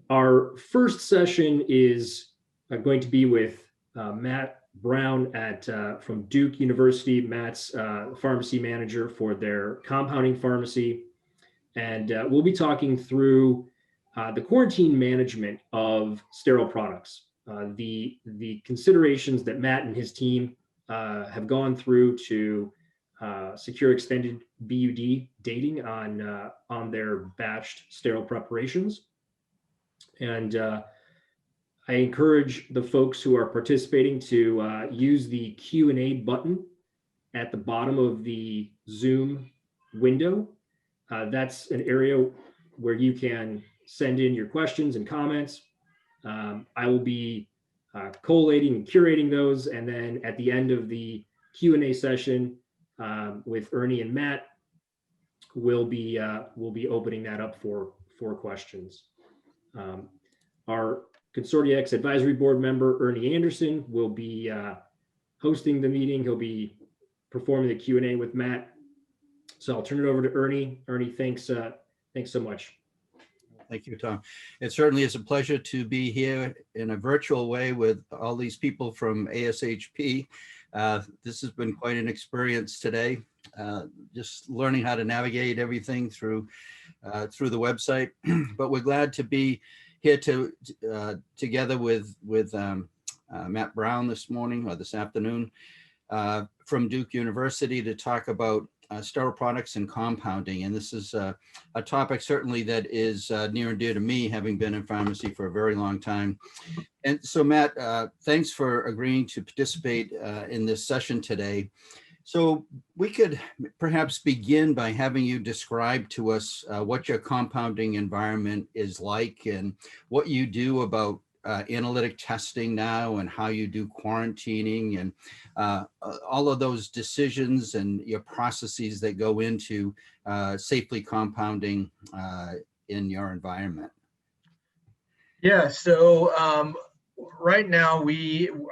Our first session is going to be with Matt Brown from Duke University. Matt's pharmacy manager for their compounding pharmacy. And we'll be talking through the quarantine management of sterile products, the considerations that Matt and his team have gone through to secure extended BUD dating on their batched sterile preparations. And I encourage the folks who are participating to use the Q&A button at the bottom of the Zoom window. That's an area where you can send in your questions and comments. I will be collating and curating those, and then at the end of the Q&A session with Ernie and Matt, we'll be opening that up for questions. Our ConsortiEX Advisory Board member, Ernie Anderson, will be hosting the meeting. He'll be performing the Q&A with Matt. So I'll turn it over to Ernie. Ernie, thanks so much. Thank you, Tom. It certainly is a pleasure to be here in a virtual way with all these people from ASHP. This has been quite an experience today, just learning how to navigate everything through the website. But we're glad to be here together with Matt Brown this morning or this afternoon from Duke University to talk about sterile products and compounding. And this is a topic certainly that is near and dear to me, having been in pharmacy for a very long time. And so Matt, thanks for agreeing to participate in this session today. So we could perhaps begin by having you describe to us what your compounding environment is like and what you do about analytic testing now and how you do quarantining and all of those decisions and your processes that go into safely compounding in your environment. Yeah, so right now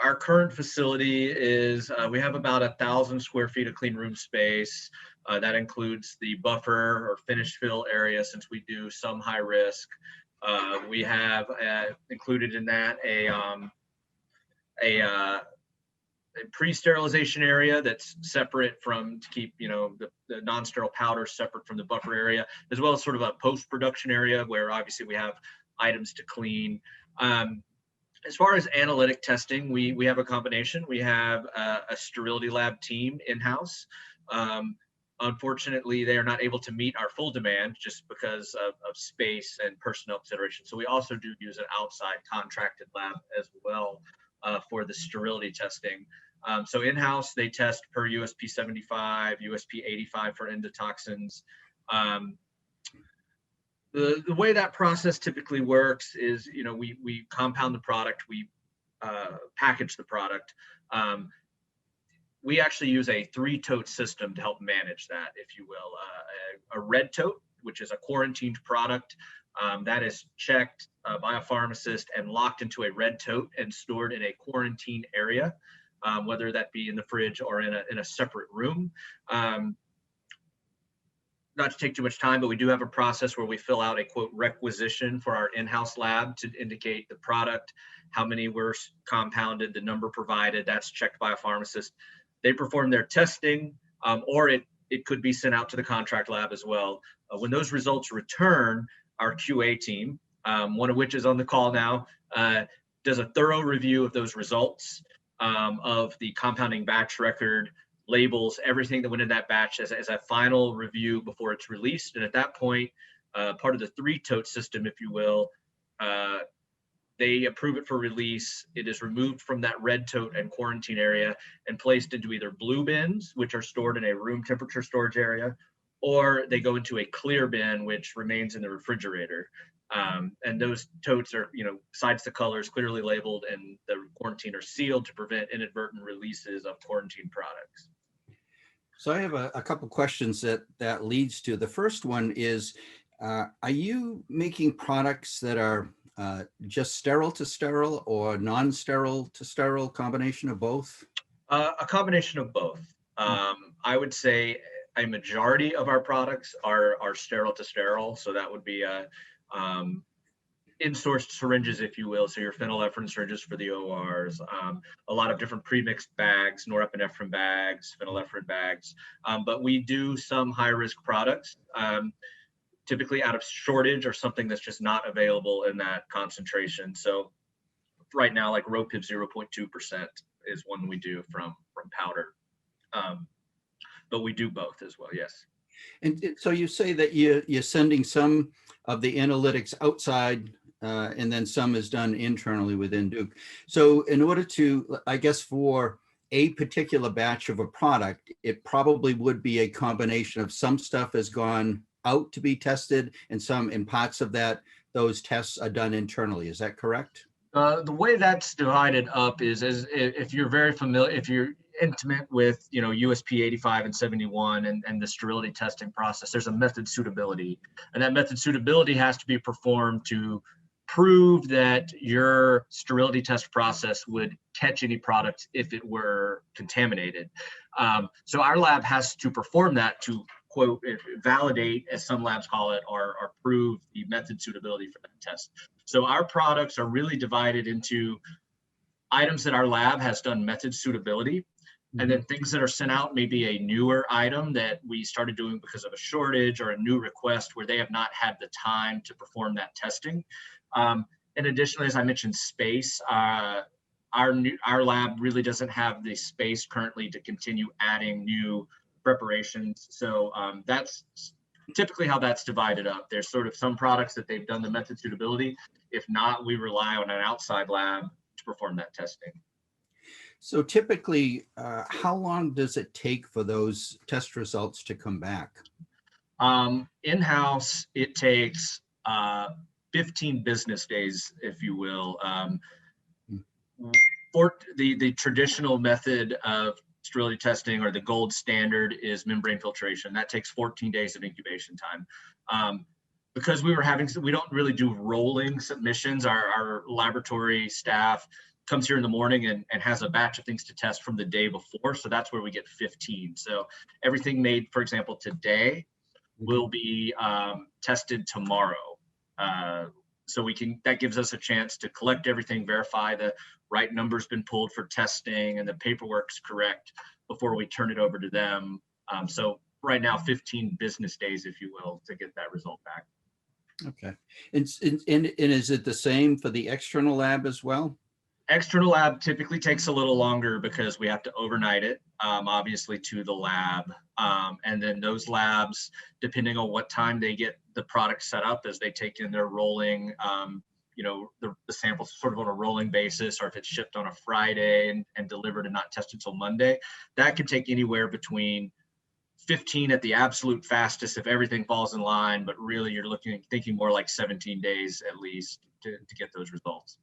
our current facility is, we have about 1,000 square feet of clean room space. That includes the buffer or finished fill area since we do some high risk. We have included in that a pre-sterilization area that's separate from, to keep the non-sterile powder separate from the buffer area, as well as sort of a post-production area where obviously we have items to clean. As far as analytic testing, we have a combination. We have a sterility lab team in-house. Unfortunately, they are not able to meet our full demand just because of space and personnel considerations. So we also do use an outside contracted lab as well for the sterility testing. So in-house, they test per USP 75, USP 85 for endotoxins. The way that process typically works is, we compound the product, we package the product. We actually use a 3-tote system to help manage that, if you will. A red tote, which is a quarantined product, that is checked by a pharmacist and locked into a red tote and stored in a quarantine area, whether that be in the fridge or in a separate room. Not to take too much time, but we do have a process where we fill out a quote requisition for our in-house lab to indicate the product, how many were compounded, the number provided. That's checked by a pharmacist. They perform their testing, or it could be sent out to the contract lab as well. When those results return, our QA team, one of which is on the call now, does a thorough review of those results, of the compounding batch record, labels, everything that went in that batch as a final review before it's released. And at that point, part of the 3-tote system, if you will, they approve it for release. It is removed from that red tote and quarantine area and placed into either blue bins, which are stored in a room temperature storage area, or they go into a clear bin, which remains in the refrigerator. And those totes are, sides to colors, clearly labeled, and the quarantine are sealed to prevent inadvertent releases of quarantine products. So I have a couple questions that leads to. The first one is, are you making products that are just sterile to sterile or non-sterile to sterile, combination of both? A combination of both. I would say a majority of our products are sterile to sterile. So that would be in-sourced syringes, if you will. So your phenylephrine syringes for the ORs, a lot of different pre-mixed bags, norepinephrine bags, phenylephrine bags. But we do some high-risk products, typically out of shortage or something that's just not available in that concentration. So right now, like Ropib 0.2% is one we do from powder. But we do both as well, yes. And so you say that you're sending some of the analytics outside, and then some is done internally within Duke. So in order to, I guess, for a particular batch of a product, it probably would be a combination of some stuff has gone out to be tested and some in parts of that, those tests are done internally. Is that correct? The way that's divided up is if you're very familiar, if you're intimate with, USP 85 and 71 and the sterility testing process, there's a method suitability, and that method suitability has to be performed to prove that your sterility test process would catch any product if it were contaminated. So our lab has to perform that to quote, validate, as some labs call it, or prove the method suitability for that test. So our products are really divided into items that our lab has done method suitability, and then things that are sent out, maybe a newer item that we started doing because of a shortage or a new request where they have not had the time to perform that testing. And additionally, as I mentioned, space, our lab really doesn't have the space currently to continue adding new preparations. So that's typically how that's divided up. There's sort of some products that they've done the method suitability. If not, we rely on an outside lab to perform that testing. So typically, how long does it take for those test results to come back? In-house, it takes 15 business days, if you will. For the traditional method of sterility testing, or the gold standard, is membrane filtration. That takes 14 days of incubation time. Because we don't really do rolling submissions. Our laboratory staff comes here in the morning and has a batch of things to test from the day before. So that's where we get 15. So everything made, for example, today will be tested tomorrow. So that gives us a chance to collect everything, verify the right number's been pulled for testing and the paperwork's correct before we turn it over to them. So right now, 15 business days, if you will, to get that result back. Okay. And is it the same for the external lab as well? External lab typically takes a little longer because we have to overnight it, obviously, to the lab. And then those labs, depending on what time they get the product set up, as they take in their rolling, the samples sort of on a rolling basis, or if it's shipped on a Friday and delivered and not tested until Monday, that can take anywhere between 15 at the absolute fastest if everything falls in line, but really you're thinking more like 17 days at least to get those results.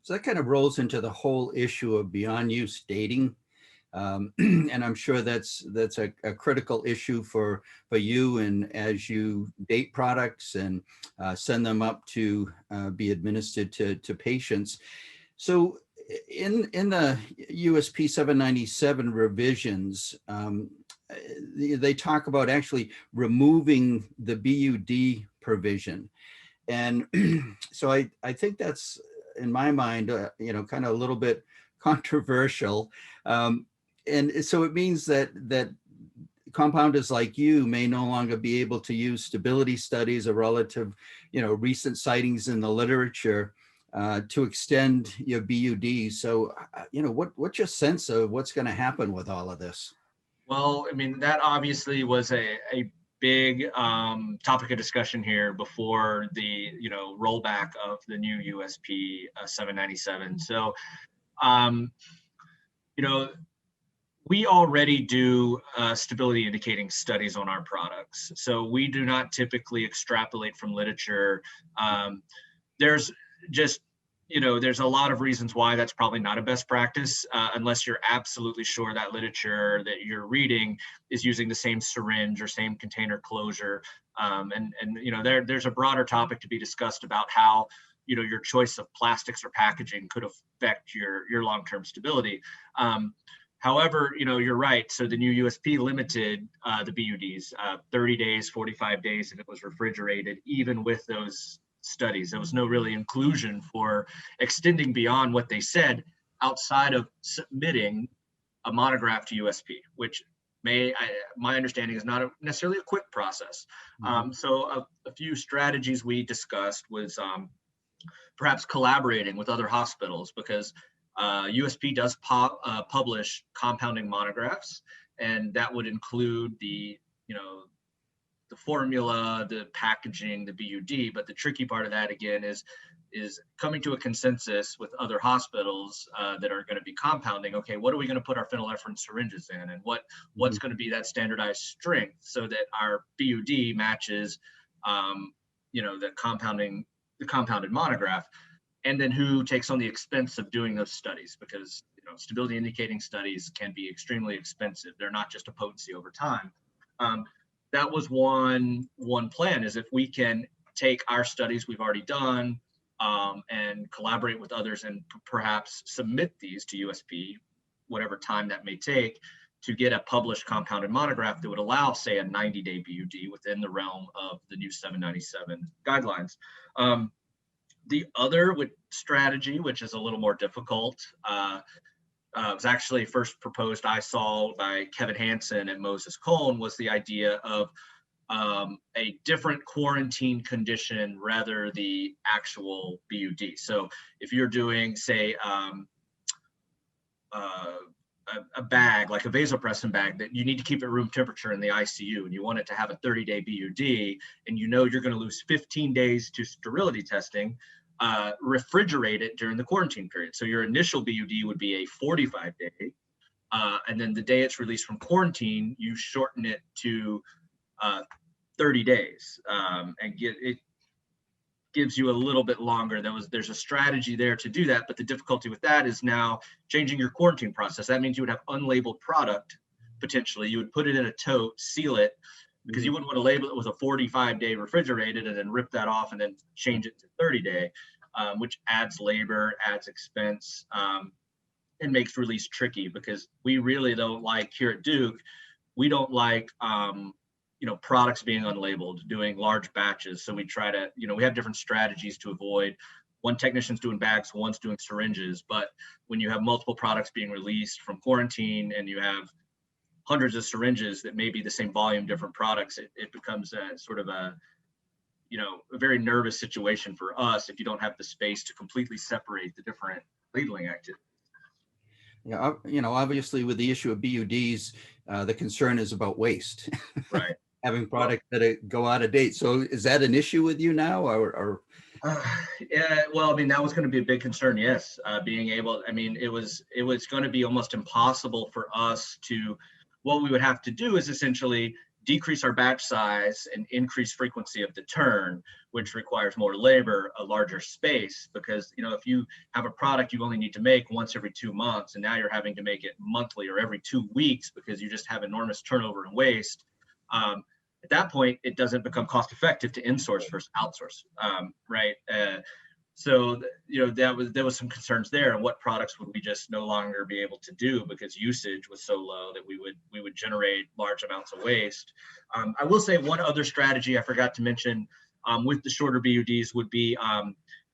So that kind of rolls into the whole issue of beyond use dating. And I'm sure that's a critical issue for you, and as you date products and send them up to be administered to patients. So in the USP 797 revisions, they talk about actually removing the BUD provision. And so I think that's, in my mind, kind of a little bit controversial. And so it means that compounders like you may no longer be able to use stability studies or relative, recent sightings in the literature to extend your BUD. So, what's your sense of what's going to happen with all of this? Well, I mean, that obviously was a big topic of discussion here before the rollback of the new USP 797. So, we already do stability indicating studies on our products. So we do not typically extrapolate from literature. There's just, there's a lot of reasons why that's probably not a best practice unless you're absolutely sure that literature that you're reading is using the same syringe or same container closure. There's a broader topic to be discussed about how, your choice of plastics or packaging could affect your long-term stability. However, you're right. So the new USP limited the BUDs 30 days, 45 days if it was refrigerated, even with those studies. There was no really inclusion for extending beyond what they said outside of submitting a monograph to USP, which my understanding is not necessarily a quick process. So a few strategies we discussed was perhaps collaborating with other hospitals, because USP does publish compounding monographs, and that would include the formula, the packaging, the BUD. But the tricky part of that, again, is coming to a consensus with other hospitals that are going to be compounding. Okay, what are we going to put our phenylephrine syringes in, and what's going to be that standardized strength so that our BUD matches, the compounded monograph, and then who takes on the expense of doing those studies, because stability indicating studies can be extremely expensive. They're not just a potency over time. That was one plan, is if we can take our studies we've already done and collaborate with others and perhaps submit these to USP, whatever time that may take, to get a published compounded monograph that would allow, say, a 90-day BUD within the realm of the new 797 guidelines. The other strategy, which is a little more difficult, was actually first proposed, I saw, by Kevin Hansen at Moses Cone, was the idea of a different quarantine condition rather the actual BUD. So if you're doing, say, a bag, like a vasopressin bag, that you need to keep at room temperature in the ICU, and you want it to have a 30-day BUD, and you're going to lose 15 days to sterility testing, refrigerate it during the quarantine period. So your initial BUD would be a 45-day, and then the day it's released from quarantine, you shorten it to 30 days, and it gives you a little bit longer. There's a strategy there to do that, but the difficulty with that is now changing your quarantine process. That means you would have unlabeled product, potentially. You would put it in a tote, seal it, because you wouldn't want to label it with a 45-day refrigerated and then rip that off and then change it to 30-day, which adds labor, adds expense, and makes release tricky, because we really don't like, here at Duke, we don't like products being unlabeled, doing large batches. So we try to, we have different strategies to avoid. One technician's doing bags, one's doing syringes. But when you have multiple products being released from quarantine and you have hundreds of syringes that may be the same volume, different products, it becomes a sort of a very nervous situation for us if you don't have the space to completely separate the different labeling activities. Yeah, obviously with the issue of BUDs, the concern is about waste. Right. Having products that go out of date. So is that an issue with you now, or? Yeah, well, that was going to be a big concern. Yes, being able. It was going to be almost impossible for us to. What we would have to do is essentially decrease our batch size and increase frequency of the turn, which requires more labor, a larger space, because if you have a product you only need to make once every 2 months, and now you're having to make it monthly or every 2 weeks because you just have enormous turnover and waste. At that point, it doesn't become cost effective to insource versus outsource, right? So there was some concerns there, and what products would we just no longer be able to do because usage was so low that we would generate large amounts of waste. I will say one other strategy I forgot to mention with the shorter BUDs would be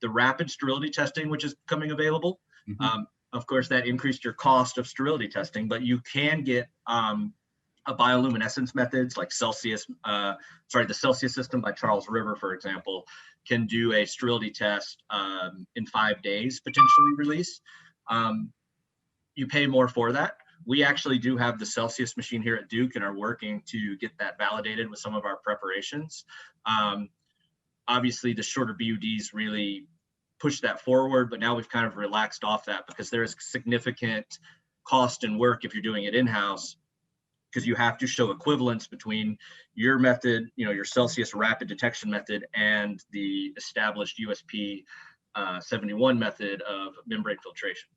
the rapid sterility testing, which is becoming available. Mm-hmm. Of course, that increased your cost of sterility testing, but you can get a bioluminescence methods like the Celsius system by Charles River, for example, can do a sterility test in 5 days, potentially release. You pay more for that. We actually do have the Celsius machine here at Duke and are working to get that validated with some of our preparations. Obviously, the shorter BUDs really push that forward, but now we've kind of relaxed off that because there is significant cost and work if you're doing it in-house, because you have to show equivalence between your method, your Celsius rapid detection method, and the established USP 71 method of membrane filtration.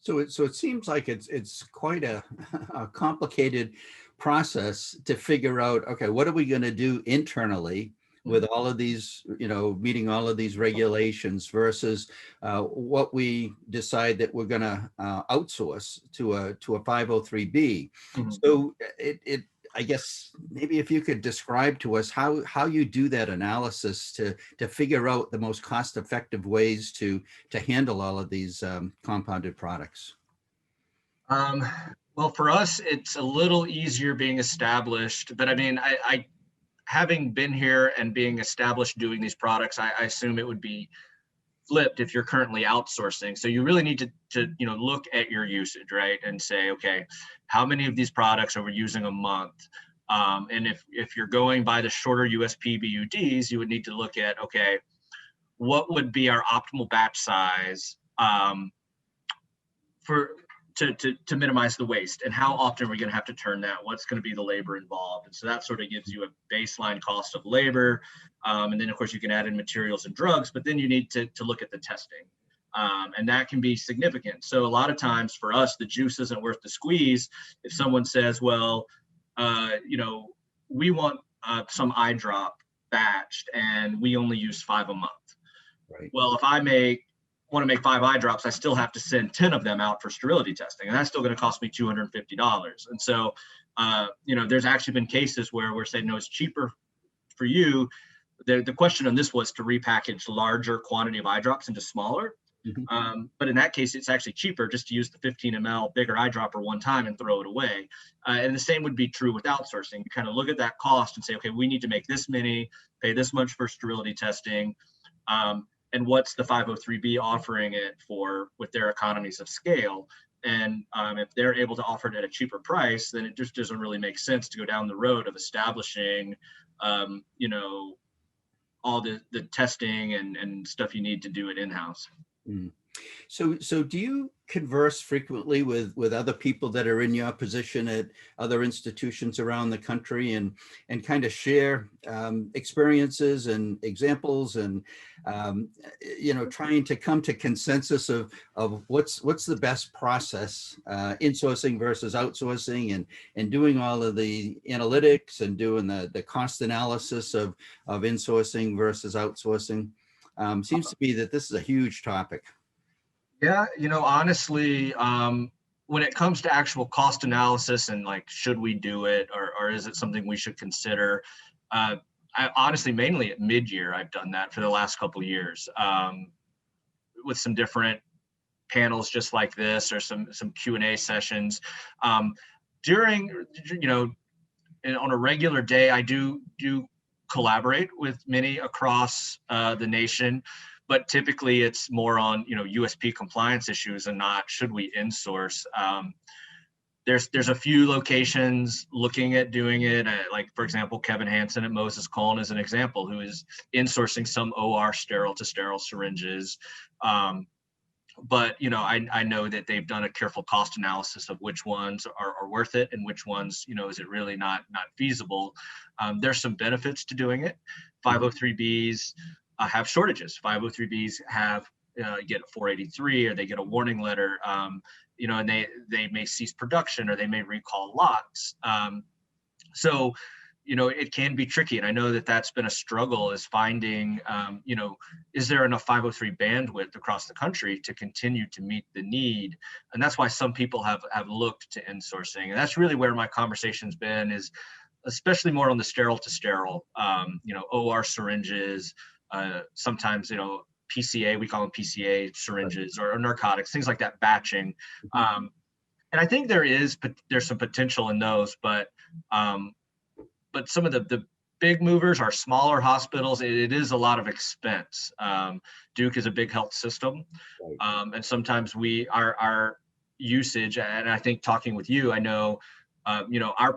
So it seems like it's quite a complicated process to figure out, okay, what are we going to do internally with all of these, meeting all of these regulations versus what we decide that we're going to outsource to a 503B. Mm-hmm. So I guess maybe if you could describe to us how you do that analysis to figure out the most cost-effective ways to handle all of these compounded products. Um, well, for us, it's a little easier being established, but I mean, I having been here and being established doing these products, I assume it would be flipped if you're currently outsourcing. So you really need to look at your usage, right, and say, okay, how many of these products are we using a month? And if you're going by the shorter USP BUDs, you would need to look at, okay, what would be our optimal batch size for to minimize the waste, and how often are we going to have to turn that? What's going to be the labor involved? And so that sort of gives you a baseline cost of labor. And then of course you can add in materials and drugs, but then you need to look at the testing. And that can be significant. So a lot of times for us, the juice isn't worth the squeeze. If someone says, well, we want some eye drop batched and we only use 5 a month. Right. Well, if I want to make 5 eye drops, I still have to send 10 of them out for sterility testing, and that's still going to cost me $250. And so, there's actually been cases where we're saying, no, it's cheaper for you. The question on this was to repackage larger quantity of eye drops into smaller. Mm-hmm. But in that case, it's actually cheaper just to use the 15 ml bigger eye dropper one time and throw it away. And the same would be true with outsourcing. You kind of look at that cost and say, okay, we need to make this many, pay this much for sterility testing. And what's the 503B offering it for with their economies of scale? And if they're able to offer it at a cheaper price, then it just doesn't really make sense to go down the road of establishing, all the testing and stuff you need to do it in-house. Mm. So do you converse frequently with other people that are in your position at other institutions around the country and kind of share experiences and examples and trying to come to consensus of what's the best process, insourcing versus outsourcing, and doing all of the analytics and doing the cost analysis of insourcing versus outsourcing? Seems to be that this is a huge topic. Yeah, honestly, when it comes to actual cost analysis and like, should we do it or is it something we should consider? I honestly, mainly at Midyear, I've done that for the last couple of years with some different panels just like this or some Q&A sessions. During, on a regular day, I do collaborate with many across the nation. But typically it's more on, USP compliance issues and not should we insource. There's a few locations looking at doing it. Like for example, Kevin Hansen at Moses Cone is an example who is insourcing some OR sterile to sterile syringes. But I know that they've done a careful cost analysis of which ones are worth it and which ones, is it really not feasible. There's some benefits to doing it. 503Bs have shortages. 503Bs have get a 483 or they get a warning letter, and they may cease production or they may recall lots. So it can be tricky, and I know that that's been a struggle, is finding is there enough 503 bandwidth across the country to continue to meet the need? And that's why some people have looked to insourcing, and that's really where my conversation's been, is especially more on the sterile to sterile, OR syringes. Sometimes, PCA, we call them PCA syringes or narcotics, things like that, batching. And I think there's some potential in those, but some of the big movers are smaller hospitals. It is a lot of expense. Duke is a big health system. And sometimes our usage, and I think talking with you, I know, our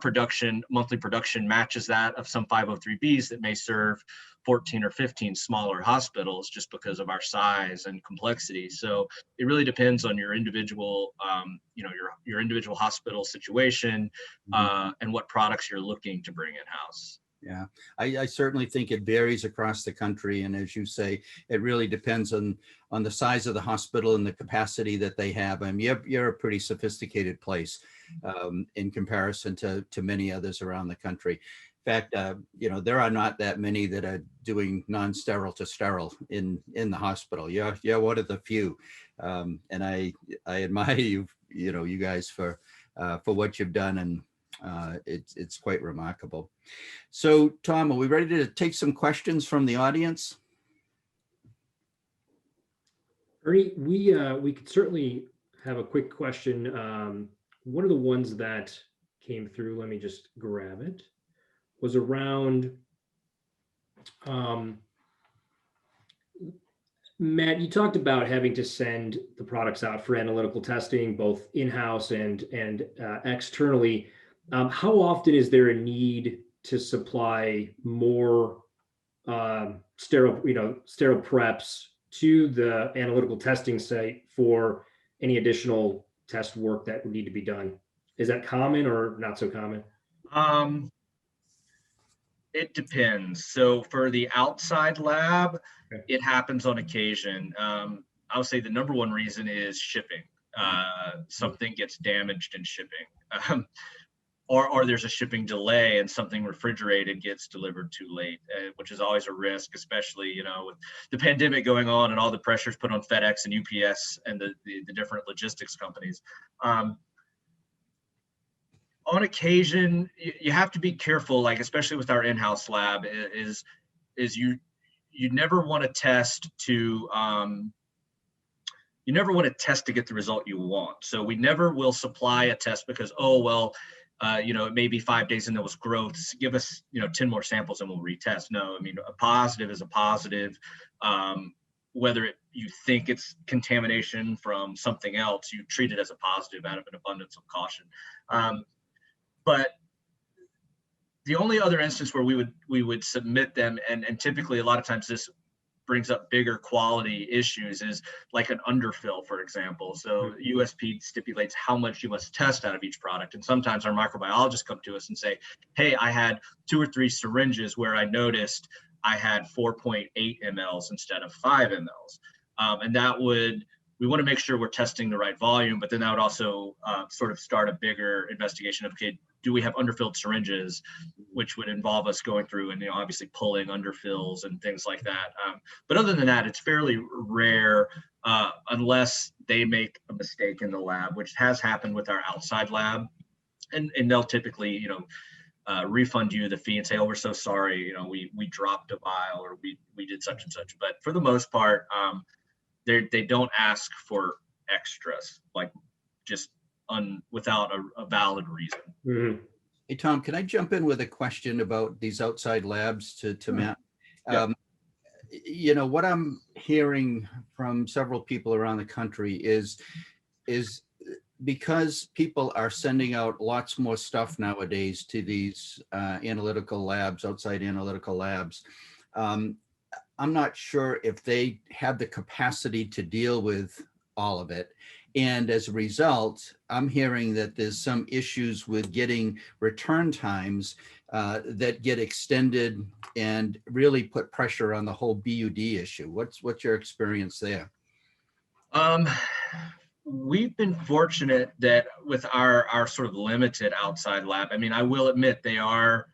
monthly production matches that of some 503Bs that may serve 14 or 15 smaller hospitals just because of our size and complexity. So it really depends on your individual, your individual hospital situation and what products you're looking to bring in-house. Yeah, I certainly think it varies across the country. And as you say, it really depends on the size of the hospital and the capacity that they have. I mean, you're a pretty sophisticated place in comparison to many others around the country. In fact, there are not that many that are doing non-sterile to sterile in the hospital. You're one of the few. And I admire you guys for what you've done. And It's quite remarkable. So, Tom, are we ready to take some questions from the audience? Ernie, we could certainly have a quick question. One of the ones that came through, let me just grab it, was around, Matt, you talked about having to send the products out for analytical testing, both in-house and externally. How often is there a need to supply more sterile preps to the analytical testing site for any additional test work that would need to be done? Is that common or not so common? It depends. So for the outside lab, Okay. it happens on occasion. I'll say the number one reason is shipping. Something gets damaged in shipping. Or there's a shipping delay and something refrigerated gets delivered too late, which is always a risk, especially, you know, with the pandemic going on and all the pressures put on FedEx and UPS and the different logistics companies. On occasion, you have to be careful, like especially with our in-house lab, is you never want to test to get the result you want. So we never will supply a test because, oh well, you know, it may be 5 days and there was growth. Give us, you know, 10 more samples and we'll retest. No, I mean, a positive is a positive. Whether you think it's contamination from something else, you treat it as a positive out of an abundance of caution. But the only other instance where we would submit them, and typically a lot of times this brings up bigger quality issues, is like an underfill, for example. So USP stipulates how much you must test out of each product. And sometimes our microbiologists come to us and say, hey, I had 2 or 3 syringes where I noticed I had 4.8 mLs instead of 5 mLs. And that would, we want to make sure we're testing the right volume, but then that would also sort of start a bigger investigation of, okay, do we have underfilled syringes, which would involve us going through and, you know, obviously pulling underfills and things like that. But other than that, it's fairly rare unless they make a mistake in the lab, which has happened with our outside lab. And they'll typically, you know, refund you the fee and say, oh, we're so sorry, you know, we dropped a vial or we did such and such. But for the most part, they don't ask for extras, like just without a valid reason. Mm-hmm. Hey, Tom, can I jump in with a question about these outside labs to Matt? Yeah. You know, what I'm hearing from several people around the country is because people are sending out lots more stuff nowadays to these analytical labs, outside analytical labs. I'm not sure if they have the capacity to deal with all of it. And as a result, I'm hearing that there's some issues with getting return times that get extended and really put pressure on the whole BUD issue. What's your experience there? We've been fortunate that with our sort of limited outside lab, I mean, I will admit they are,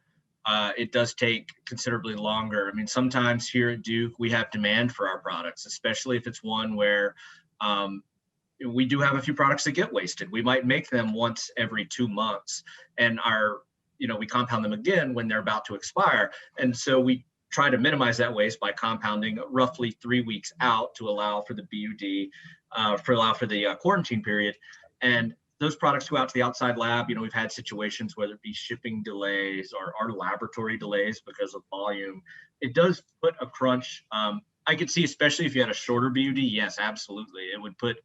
it does take considerably longer. I mean, sometimes here at Duke, we have demand for our products, especially if it's one where we do have a few products that get wasted. We might make them once every 2 months and we compound them again when they're about to expire. And so we try to minimize that waste by compounding roughly 3 weeks out to allow for the BUD, for the quarantine period. And those products go out to the outside lab. You know, we've had situations, whether it be shipping delays or our laboratory delays because of volume. It does put a crunch. I could see, especially if you had a shorter BUD, yes, absolutely. It would put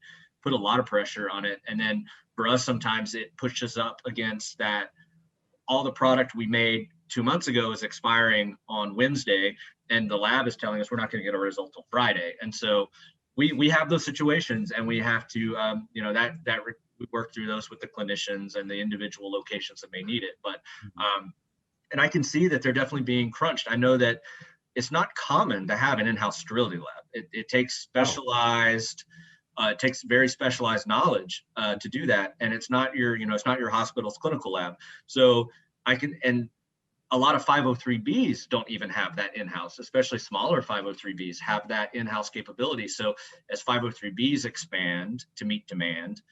a lot of pressure on it. And then for us, sometimes it pushes up against that. All the product we made 2 months ago is expiring on Wednesday, and the lab is telling us we're not going to get a result till Friday. And so we have those situations, and we have to, we work through those with the clinicians and the individual locations that may need it. But, and I can see that they're definitely being crunched. I know that it's not common to have an in-house sterility lab. It takes specialized, it takes very specialized knowledge to do that. And it's not it's not your hospital's clinical lab. So and a lot of 503Bs don't even have that in-house, especially smaller 503Bs have that in-house capability. So as 503Bs expand to meet demand,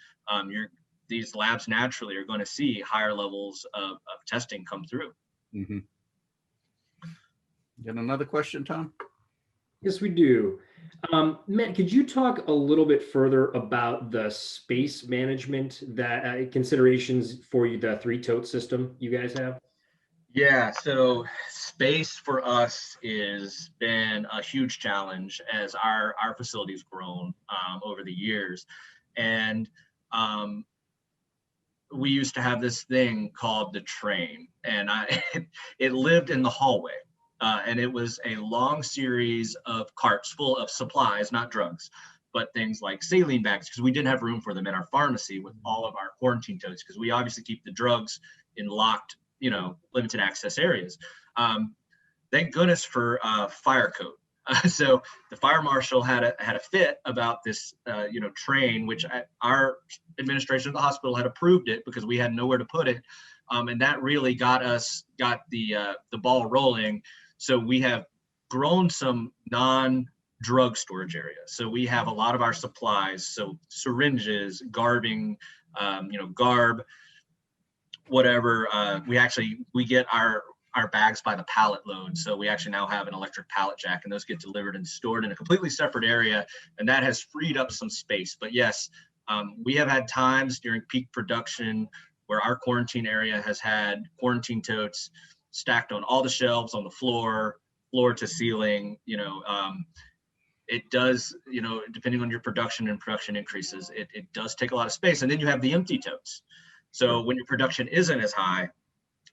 these labs naturally are going to see higher levels of testing come through. Mm-hmm. Got another question, Tom? Yes, we do. Matt, could you talk a little bit further about the space management that considerations for you, the 3-tote system you guys have? Yeah, so space for us has been a huge challenge as our facility's grown over the years. And we used to have this thing called the train, and it lived in the hallway. And it was a long series of carts full of supplies, not drugs, but things like saline bags, because we didn't have room for them in our pharmacy with all of our quarantine totes, because we obviously keep the drugs in locked, limited access areas. Thank goodness for fire code. So the fire marshal had a fit about this, train, which our administration of the hospital had approved it because we had nowhere to put it. And that really got the ball rolling. So we have grown some non-drug storage areas. So we have a lot of our supplies, so syringes, garbing, garb, whatever. We get our bags by the pallet load. So we actually now have an electric pallet jack, and those get delivered and stored in a completely separate area. And that has freed up some space. But yes, we have had times during peak production where our quarantine area has had quarantine totes stacked on all the shelves on the floor to ceiling. It does, depending on your production and production increases, it does take a lot of space. And then you have the empty totes. So when your production isn't as high,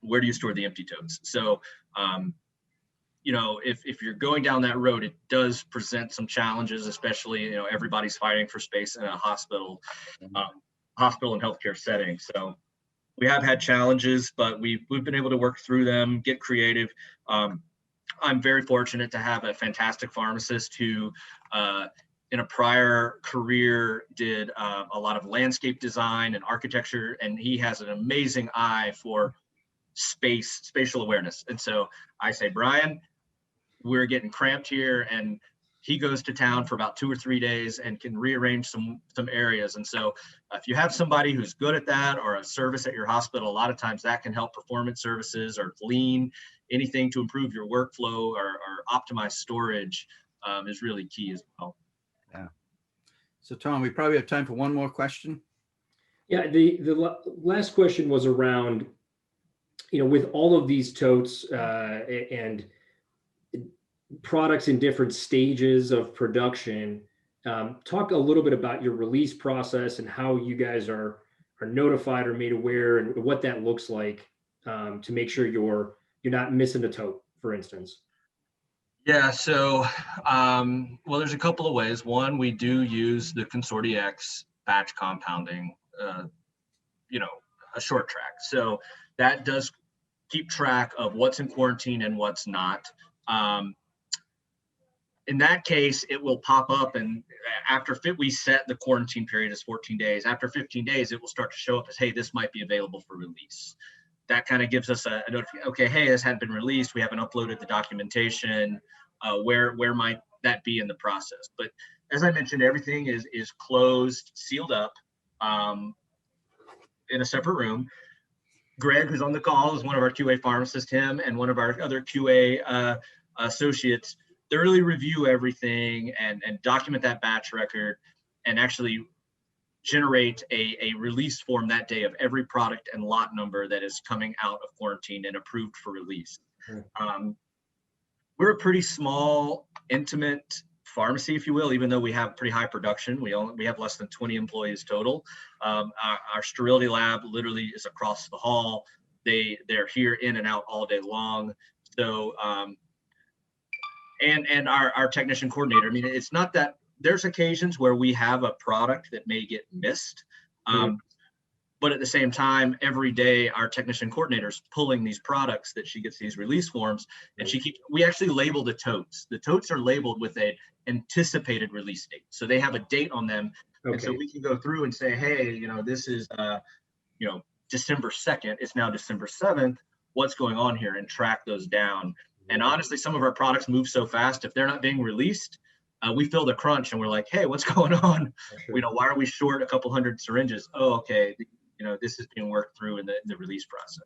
where do you store the empty totes? So, if you're going down that road, it does present some challenges, especially, everybody's fighting for space in a hospital and healthcare setting. So we have had challenges, but we've been able to work through them, get creative. I'm very fortunate to have a fantastic pharmacist who, in a prior career, did a lot of landscape design and architecture, and he has an amazing eye for spatial awareness. And so I say, Brian, we're getting cramped here, and he goes to town for about 2 or 3 days and can rearrange some areas. And so if you have somebody who's good at that, or a service at your hospital, a lot of times that can help performance services or lean, anything to improve your workflow or optimize storage is really key as well. Yeah. So Tom, we probably have time for one more question. Yeah, the last question was around, with all of these totes and products in different stages of production, talk a little bit about your release process and how you guys are notified or made aware, and what that looks like to make sure you're not missing a tote, for instance. Yeah, so, well, there's a couple of ways. One, we do use the ConsortiEX batch compounding, a short track. So that does keep track of what's in quarantine and what's not. In that case, it will pop up, and we set the quarantine period as 14 days. After 15 days, it will start to show up as, hey, this might be available for release. That kind of gives us a notification. Okay, hey, this hadn't been released. We haven't uploaded the documentation. Where might that be in the process? But as I mentioned, everything is closed, sealed up in a separate room. Greg, who's on the call, is one of our QA pharmacists. Him and one of our other QA associates thoroughly review everything and document that batch record, and actually generate a release form that day of every product and lot number that is coming out of quarantine and approved for release. We're a pretty small, intimate pharmacy, if you will, even though we have pretty high production. We have less than 20 employees total. Our sterility lab literally is across the hall. They're here in and out all day long. So, and our technician coordinator, I mean, it's not that there's occasions where we have a product that may get missed. But at the same time, every day our technician coordinator is pulling these products that she gets these release forms, and we actually label the totes. The totes are labeled with an anticipated release date. So they have a date on them. Okay. And so we can go through and say, hey, this is, December 2nd. It's now December 7th. What's going on here? And track those down. And honestly, some of our products move so fast. If they're not being released, we feel the crunch and we're like, hey, what's going on? Sure. Why are we short a couple hundred syringes? Oh, okay. this is being worked through in the release process.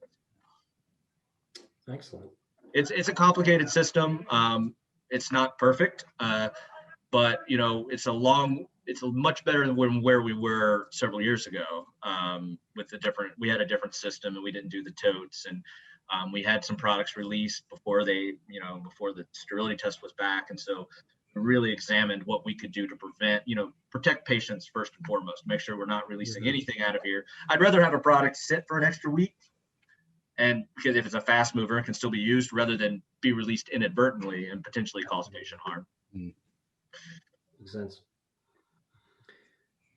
Excellent. It's a complicated system. It's not perfect, but it's much better than where we were several years ago. We had a different system and we didn't do the totes, and we had some products released before before the sterility test was back, and so we really examined what we could do to protect patients first and foremost. Make sure we're not releasing anything out of here. I'd rather have a product sit for an extra week, and because if it's a fast mover, it can still be used rather than be released inadvertently and potentially cause patient harm. Makes sense.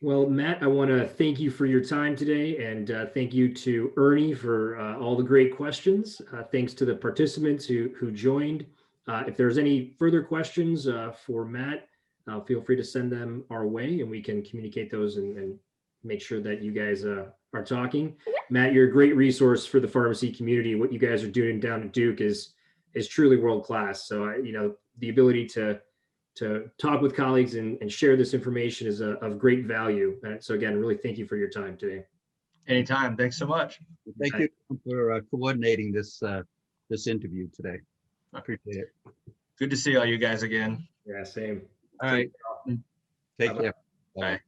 Well, Matt, I want to thank you for your time today, and thank you to Ernie for all the great questions. Thanks to the participants who joined. If there's any further questions for Matt, feel free to send them our way, and we can communicate those and make sure that you guys are talking. Matt, you're a great resource for the pharmacy community. What you guys are doing down at Duke is truly world class. So the ability to talk with colleagues and share this information is of great value. And so again, really thank you for your time today. Anytime. Thanks so much. Thank you for coordinating this interview today. I appreciate it. Good to see all you guys again. Yeah, same. All right. Take care. Bye.